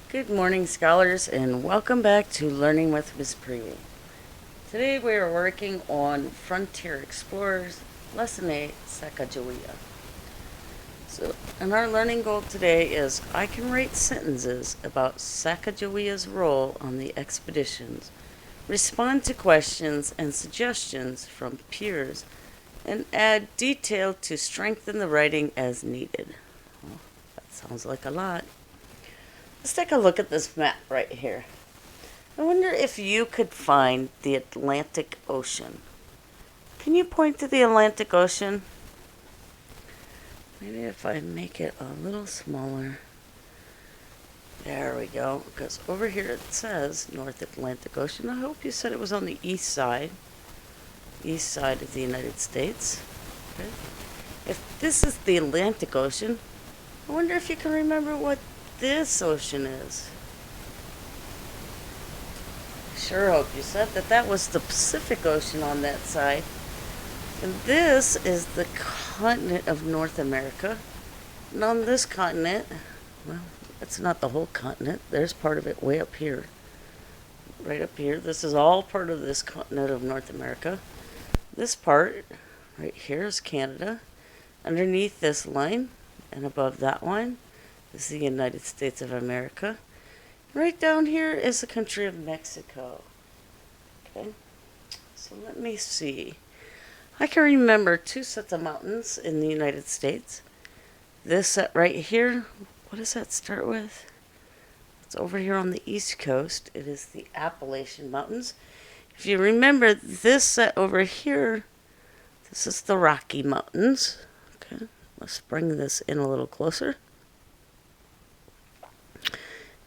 Good morning, scholars, and welcome back to Learning with Miss Prevey. Today we are working on Frontier Explorers, Lesson 8, Sacagawea. And our learning goal today is I can write sentences about Sacagawea's role on the expeditions, respond to questions and suggestions from peers, and add detail to strengthen the writing as needed. Well, that sounds like a lot. Let's take a look at this map right here. I wonder if you could find the Atlantic Ocean. Can you point to the Atlantic Ocean? Maybe if I make it a little smaller. There we go. Because over here it says North Atlantic Ocean. I hope you said it was on the east side of the United States. Okay. If this is the Atlantic Ocean, I wonder if you can remember what this ocean is. Sure hope you said that was the Pacific Ocean on that side. And this is the continent of North America. And on this continent, well, it's not the whole continent. There's part of it way up here. Right up here. This is all part of this continent of North America. This part right here is Canada. Underneath this line and above that line is the United States of America. Right down here is the country of Mexico. Okay, so let me see. I can remember two sets of mountains in the United States. This set right here, what does that start with? It's over here on the East Coast. It is the Appalachian Mountains. If you remember this set over here, this is the Rocky Mountains. Okay, let's bring this in a little closer.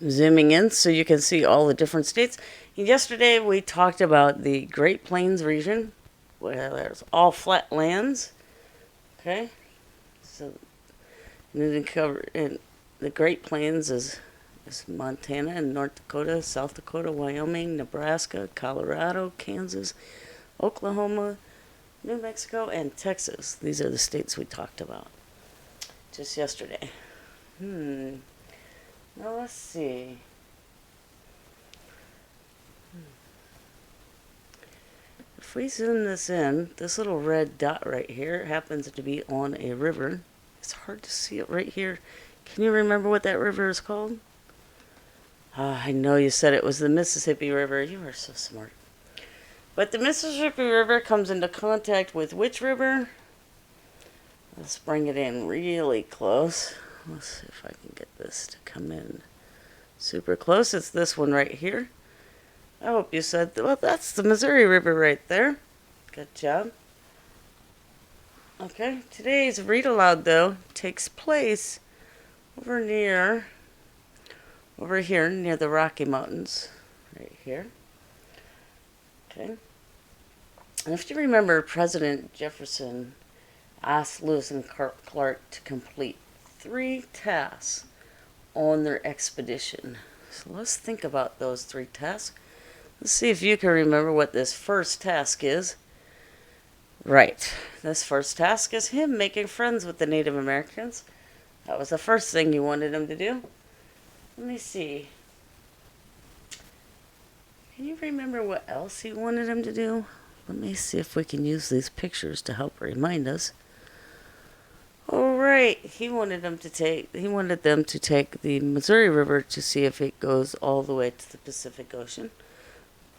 Zooming in so you can see all the different states. Yesterday we talked about the Great Plains region, where there's all flat lands. Okay, so in the Great Plains is Montana and North Dakota, South Dakota, Wyoming, Nebraska, Colorado, Kansas, Oklahoma, New Mexico, and Texas. These are the states we talked about just yesterday. Now let's see. If we zoom this in, this little red dot right here happens to be on a river. It's hard to see it right here. Can you remember what that river is called? I know you said it was the Mississippi River. You are so smart. But the Mississippi River comes into contact with which river? Let's bring it in really close. Let's see if I can get this to come in super close. It's this one right here. I hope you said, well, that's the Missouri River right there. Good job. Okay, today's read aloud, though, takes place over here near the Rocky Mountains. Right here. Okay. And if you remember, President Jefferson asked Lewis and Clark to complete 3 tasks on their expedition. So let's think about those 3 tasks. Let's see if you can remember what this first task is. Right. This first task is him making friends with the Native Americans. That was the first thing he wanted him to do. Let me see. Can you remember what else he wanted him to do? Let me see if we can use these pictures to help remind us. All right, he wanted them to take the Missouri River to see if it goes all the way to the Pacific Ocean.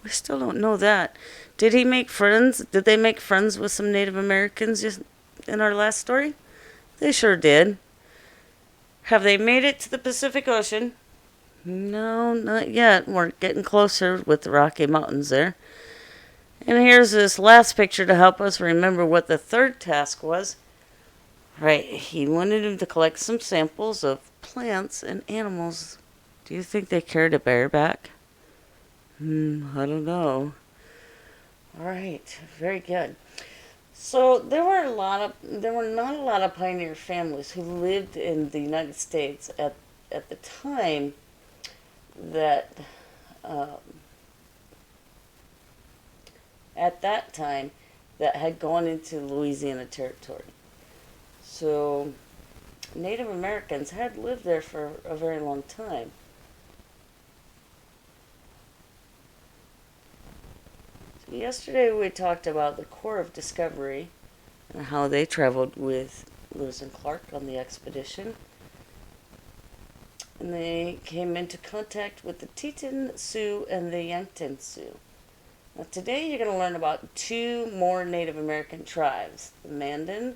We still don't know that. Did he make friends? Did they make friends with some Native Americans in our last story? They sure did. Have they made it to the Pacific Ocean? No, not yet. We're getting closer with the Rocky Mountains there. And here's this last picture to help us remember what the third task was. Right, he wanted him to collect some samples of plants and animals. Do you think they carried a bareback? I don't know. All right, very good. So there were not a lot of pioneer families who lived in the United States at the time that had gone into Louisiana Territory. So Native Americans had lived there for a very long time. Yesterday we talked about the Corps of Discovery and how they traveled with Lewis and Clark on the expedition. And they came into contact with the Teton Sioux and the Yankton Sioux. Now today you're going to learn about two more Native American tribes, the Mandan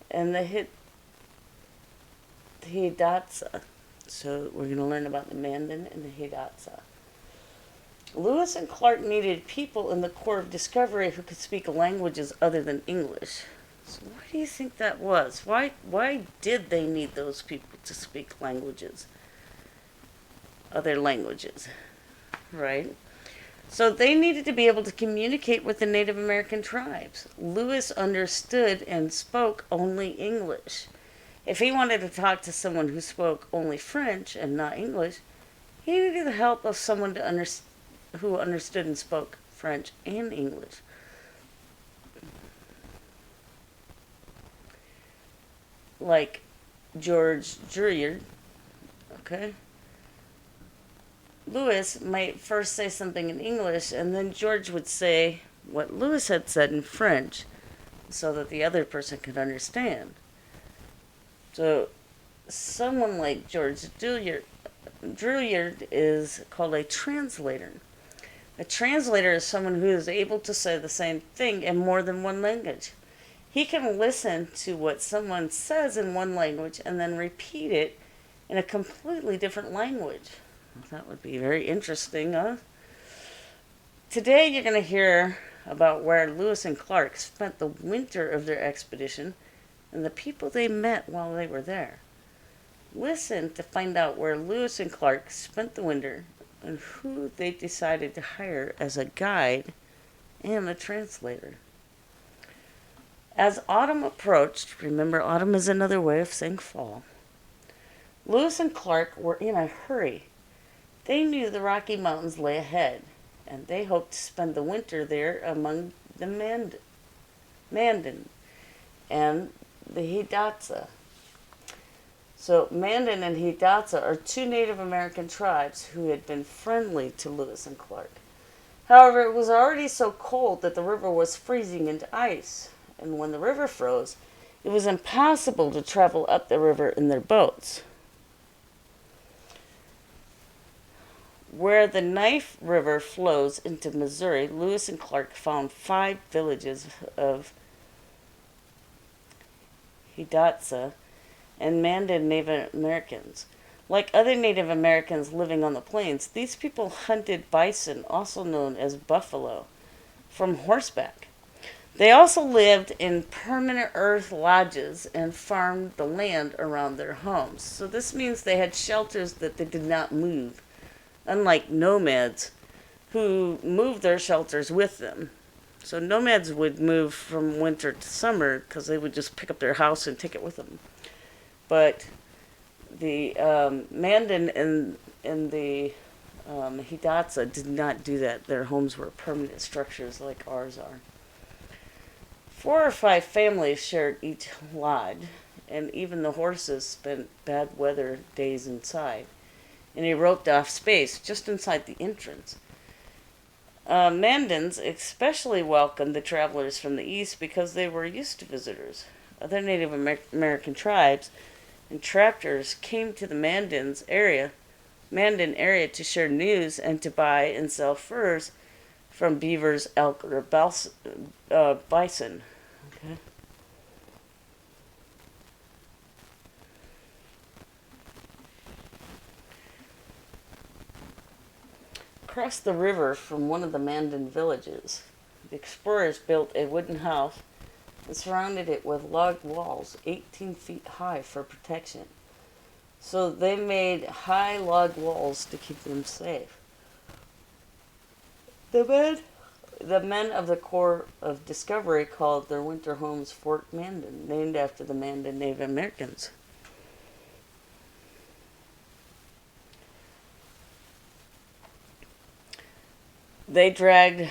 and the Hidatsa. So we're going to learn about the Mandan and the Hidatsa. Lewis and Clark needed people in the Corps of Discovery who could speak languages other than English. So why do you think that was? Why did they need those people to speak languages? Other languages, right? So they needed to be able to communicate with the Native American tribes. Lewis understood and spoke only English. If he wanted to talk to someone who spoke only French and not English, he needed the help of someone who understood and spoke French and English. Like George Druryard, okay? Lewis might first say something in English, and then George would say what Lewis had said in French so that the other person could understand. So someone like George Druryard is called a translator. A translator is someone who is able to say the same thing in more than one language. He can listen to what someone says in one language and then repeat it in a completely different language. That would be very interesting, huh? Today you're going to hear about where Lewis and Clark spent the winter of their expedition and the people they met while they were there. Listen to find out where Lewis and Clark spent the winter and who they decided to hire as a guide and a translator. As autumn approached, remember autumn is another way of saying fall, Lewis and Clark were in a hurry. They knew the Rocky Mountains lay ahead, and they hoped to spend the winter there among the Mandan and the Hidatsa. So Mandan and Hidatsa are two Native American tribes who had been friendly to Lewis and Clark. However, it was already so cold that the river was freezing into ice, and when the river froze, it was impossible to travel up the river in their boats. Where the Knife River flows into Missouri, Lewis and Clark found 5 villages of Hidatsa and Mandan Native Americans. Like other Native Americans living on the plains, these people hunted bison, also known as buffalo, from horseback. They also lived in permanent earth lodges and farmed the land around their homes. So this means they had shelters that they did not move, unlike nomads who moved their shelters with them. So nomads would move from winter to summer because they would just pick up their house and take it with them. But the Mandan and the Hidatsa did not do that. Their homes were permanent structures like ours are. 4 or 5 families shared each lodge, and even the horses spent bad weather days inside in a roped-off space just inside the entrance. Mandans especially welcomed the travelers from the east because they were used to visitors. Other Native American tribes and trappers came to the Mandan area to share news and to buy and sell furs from beavers, elk, or bison. Okay. Across the river from one of the Mandan villages, the explorers built a wooden house and surrounded it with log walls 18 feet high for protection. So they made high log walls to keep them safe. The men of the Corps of Discovery called their winter homes Fort Mandan, named after the Mandan Native Americans. They dragged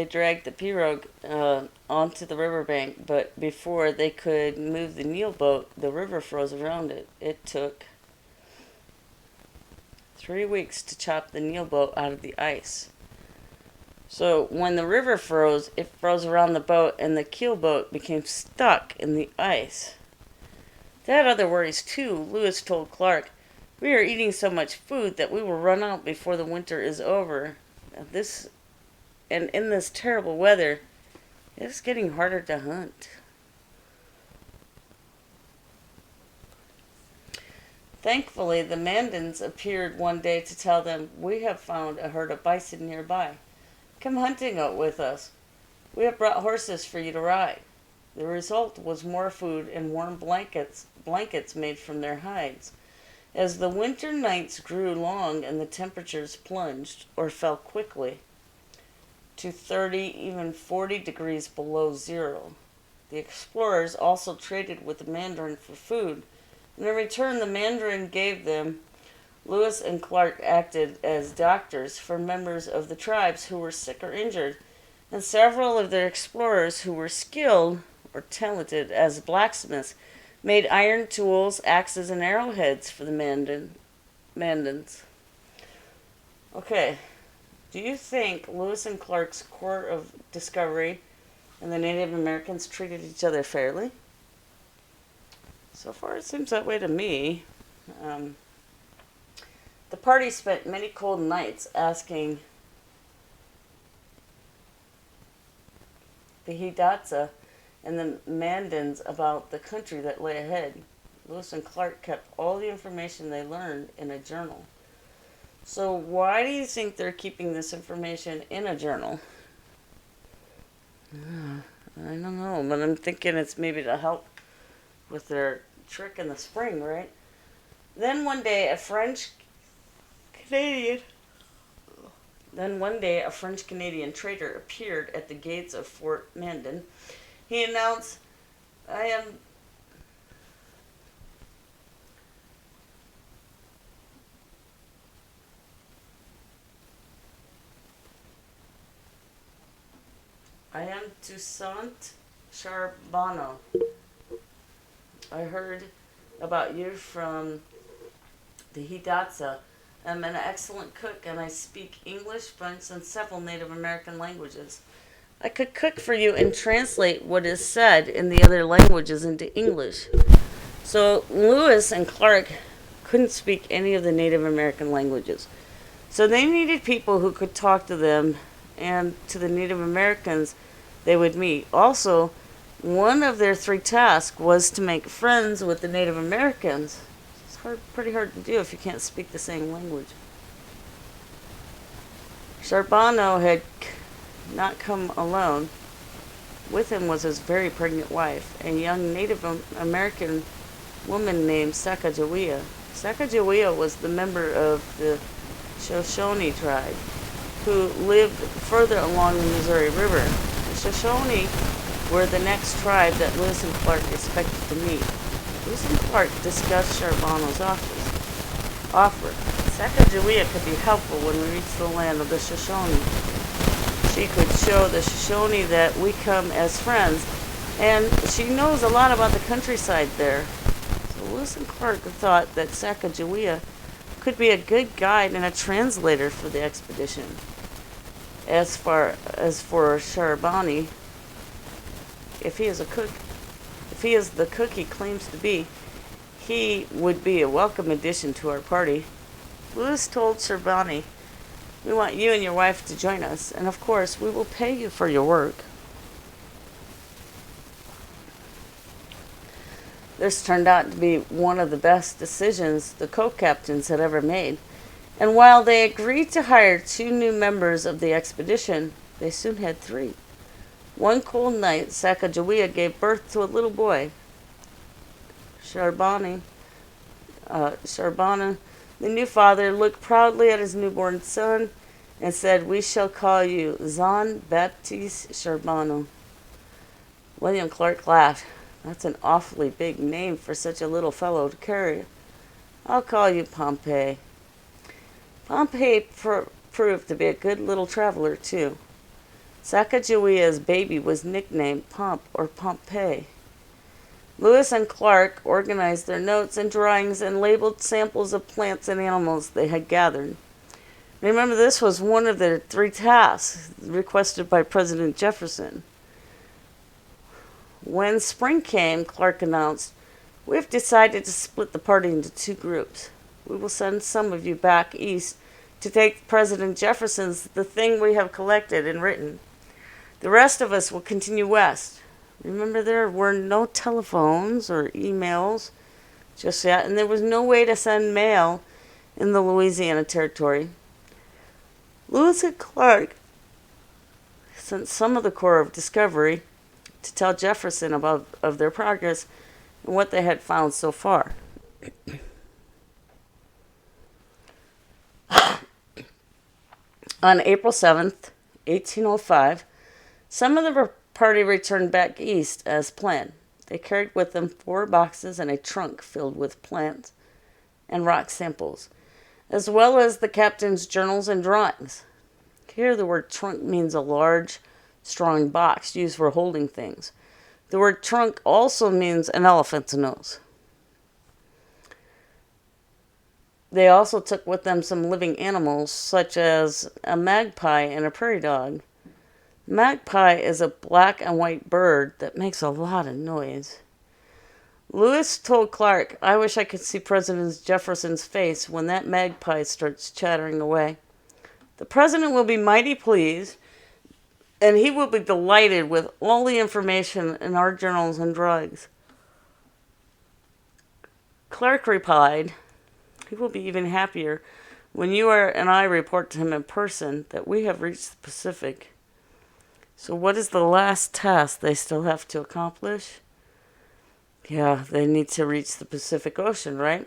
they dragged the pirogue onto the riverbank, but before they could move the Nile boat, the river froze around it. It took 3 weeks to chop the Nile boat out of the ice. So when the river froze, it froze around the boat, and the keel boat became stuck in the ice. They had other worries too. Lewis told Clark, "We are eating so much food that we will run out before the winter is over. And in this terrible weather, it's getting harder to hunt." Thankfully, the Mandans appeared one day to tell them, "We have found a herd of bison nearby. Come hunting out with us. We have brought horses for you to ride." The result was more food and warm blankets made from their hides. As the winter nights grew long and the temperatures plunged or fell quickly to 30, even 40 degrees below zero, the explorers also traded with the Mandarin for food. And in return, the Mandarin gave them. Lewis and Clark acted as doctors for members of the tribes who were sick or injured, and several of their explorers who were skilled or talented as blacksmiths made iron tools, axes, and arrowheads for the Mandans. Okay, do you think Lewis and Clark's Corps of Discovery and the Native Americans treated each other fairly? So far, it seems that way to me. The party spent many cold nights asking the Hidatsa and the Mandans about the country that lay ahead. Lewis and Clark kept all the information they learned in a journal. So why do you think they're keeping this information in a journal? I don't know, but I'm thinking it's maybe to help with their trick in the spring, right? Then one day a French Canadian trader appeared at the gates of Fort Mandan. He announced, I am Toussaint Charbonneau. I heard about you from the Hidatsa. I'm an excellent cook, and I speak English, French, and several Native American languages. I could cook for you and translate what is said in the other languages into English. So Lewis and Clark couldn't speak any of the Native American languages. So they needed people who could talk to them and to the Native Americans they would meet. Also, one of their 3 tasks was to make friends with the Native Americans. Pretty hard to do if you can't speak the same language. Charbonneau had not come alone. With him was his very pregnant wife, a young Native American woman named Sacagawea. Sacagawea was the member of the Shoshone tribe, who lived further along the Missouri River. The Shoshone were the next tribe that Lewis and Clark expected to meet. Lewis and Clark discussed Charbonneau's offer. Sacagawea could be helpful when we reach the land of the Shoshone. She could show the Shoshone that we come as friends, and she knows a lot about the countryside there. So Lewis and Clark thought that Sacagawea could be a good guide and a translator for the expedition. As for Charbonneau, if he is the cook he claims to be, he would be a welcome addition to our party. Lewis told Charbonneau, "We want you and your wife to join us, and of course we will pay you for your work." This turned out to be one of the best decisions the co-captains had ever made, and while they agreed to hire 2 new members of the expedition, they soon had 3. One cold night, Sacagawea gave birth to a little boy. Charbonneau, the new father, looked proudly at his newborn son and said, "We shall call you Jean-Baptiste Charbonneau." William Clark laughed. "That's an awfully big name for such a little fellow to carry. I'll call you Pompey." Pompey proved to be a good little traveler, too. Sacagawea's baby was nicknamed Pomp or Pompey. Lewis and Clark organized their notes and drawings and labeled samples of plants and animals they had gathered. Remember, this was one of the 3 tasks requested by President Jefferson. When spring came, Clark announced, "We've decided to split the party into 2 groups. We will send some of you back east to take President Jefferson's the thing we have collected and written. The rest of us will continue west." Remember, there were no telephones or emails just yet, and there was no way to send mail in the Louisiana Territory. Lewis and Clark sent some of the Corps of Discovery to tell Jefferson of their progress and what they had found so far. On April 7th, 1805, some of the party returned back east as planned. They carried with them 4 boxes and a trunk filled with plants and rock samples, as well as the captain's journals and drawings. Here the word trunk means a large, strong box used for holding things. The word trunk also means an elephant's nose. They also took with them some living animals, such as a magpie and a prairie dog. Magpie is a black and white bird that makes a lot of noise. Lewis told Clark, "I wish I could see President Jefferson's face when that magpie starts chattering away. The president will be mighty pleased, and he will be delighted with all the information in our journals and drawings." Clark replied, "He will be even happier when you and I report to him in person that we have reached the Pacific." So what is the last task they still have to accomplish? Yeah, they need to reach the Pacific Ocean, right?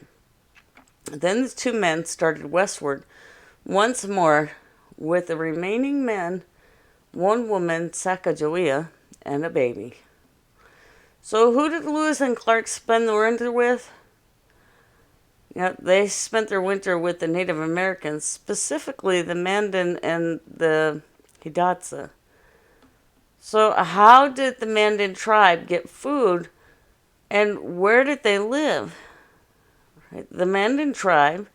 Then the 2 men started westward once more with the remaining men, 1 woman, Sacagawea, and a baby. So who did Lewis and Clark spend the winter with? Yeah, they spent their winter with the Native Americans, specifically the Mandan and the Hidatsa. So how did the Mandan tribe get food, and where did they live? Right? The Mandan tribe,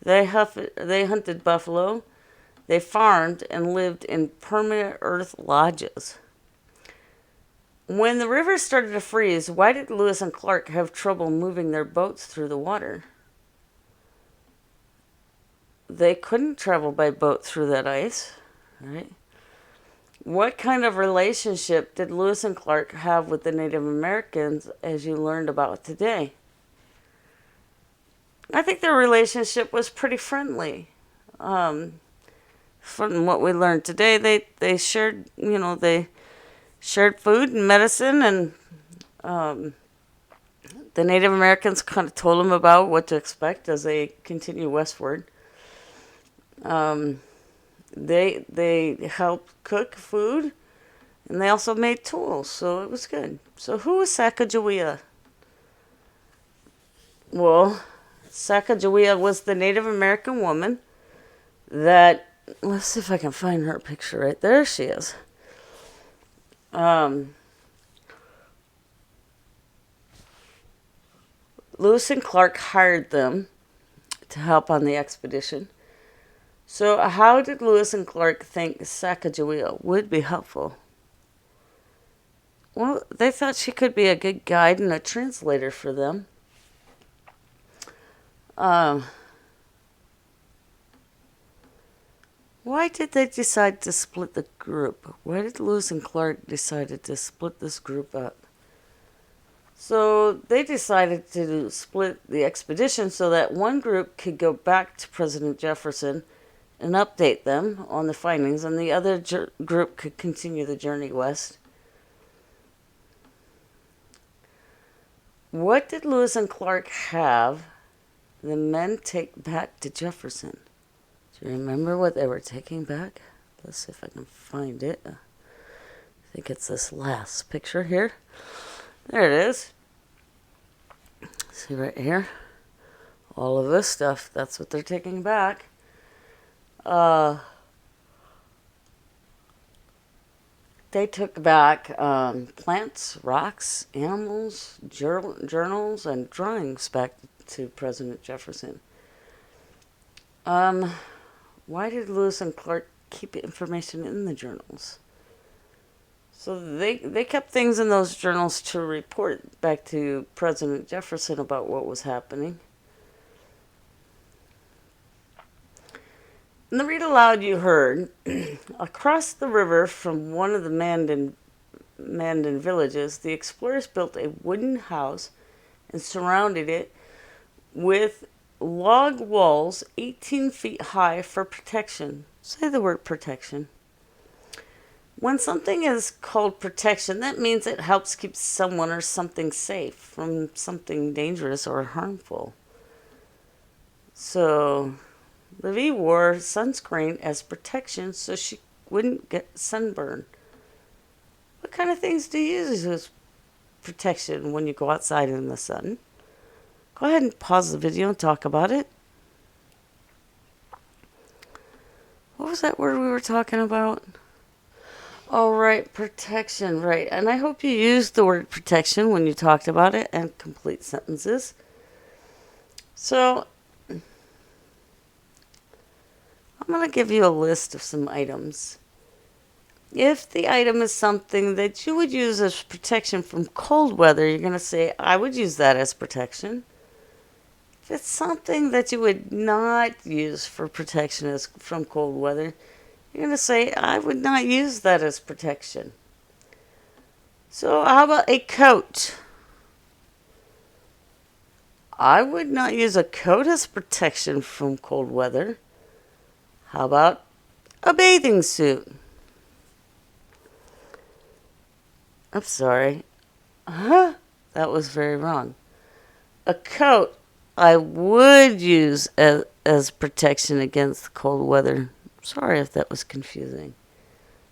they hunted buffalo, they farmed, and lived in permanent earth lodges. When the river started to freeze, why did Lewis and Clark have trouble moving their boats through the water? They couldn't travel by boat through that ice, right? What kind of relationship did Lewis and Clark have with the Native Americans, as you learned about today? I think their relationship was pretty friendly. From what we learned today, they shared, they shared food and medicine, and the Native Americans kind of told them about what to expect as they continue westward. They helped cook food, and they also made tools, so it was good. So who was Sacagawea? Well, Sacagawea was the Native American woman that, let's see if I can find her picture right there. She is. Lewis and Clark hired them to help on the expedition. So how did Lewis and Clark think Sacagawea would be helpful? Well, they thought she could be a good guide and a translator for them. Why did they decide to split the group? Why did Lewis and Clark decide to split this group up? So they decided to split the expedition so that one group could go back to President Jefferson and update them on the findings, and the other group could continue the journey west. What did Lewis and Clark have the men take back to Jefferson? Do you remember what they were taking back? Let's see if I can find it. I think it's this last picture here. There it is. See right here? All of this stuff, that's what they're taking back. They took back plants, rocks, animals, journals, and drawings back to President Jefferson. Why did Lewis and Clark keep information in the journals? So they kept things in those journals to report back to President Jefferson about what was happening. In the read aloud you heard, across the river from one of the Mandan villages, the explorers built a wooden house and surrounded it with log walls 18 feet high for protection. Say the word protection. When something is called protection, that means it helps keep someone or something safe from something dangerous or harmful. So, Livy wore sunscreen as protection so she wouldn't get sunburn. What kind of things do you use as protection when you go outside in the sun? Go ahead and pause the video and talk about it. What was that word we were talking about? Oh, right, protection, right. And I hope you used the word protection when you talked about it and complete sentences. So, I'm going to give you a list of some items. If the item is something that you would use as protection from cold weather, you're going to say, I would use that as protection. If it's something that you would not use for protection from cold weather, you're going to say, I would not use that as protection. So how about a coat? I would not use a coat as protection from cold weather. How about a bathing suit? I'm sorry. That was very wrong. A coat I would use as protection against cold weather. Sorry if that was confusing.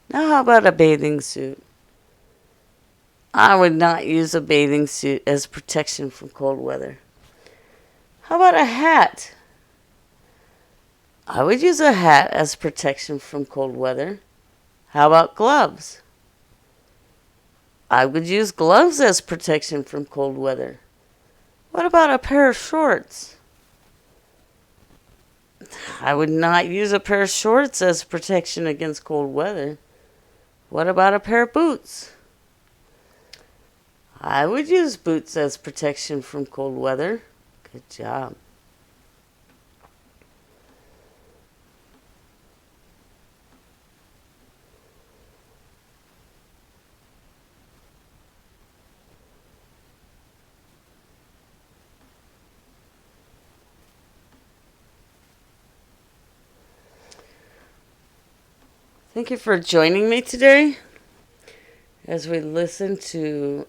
Now how about a bathing suit? I would not use a bathing suit as protection from cold weather. How about a hat? I would use a hat as protection from cold weather. How about gloves? I would use gloves as protection from cold weather. What about a pair of shorts? I would not use a pair of shorts as protection against cold weather. What about a pair of boots? I would use boots as protection from cold weather. Good job. Thank you for joining me today as we listen to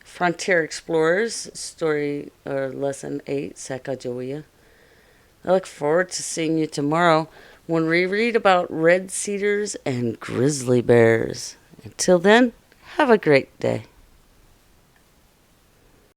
Frontier Explorers story or lesson 8, Sacagawea. I look forward to seeing you tomorrow when we read about red cedars and grizzly bears. Until then, have a great day.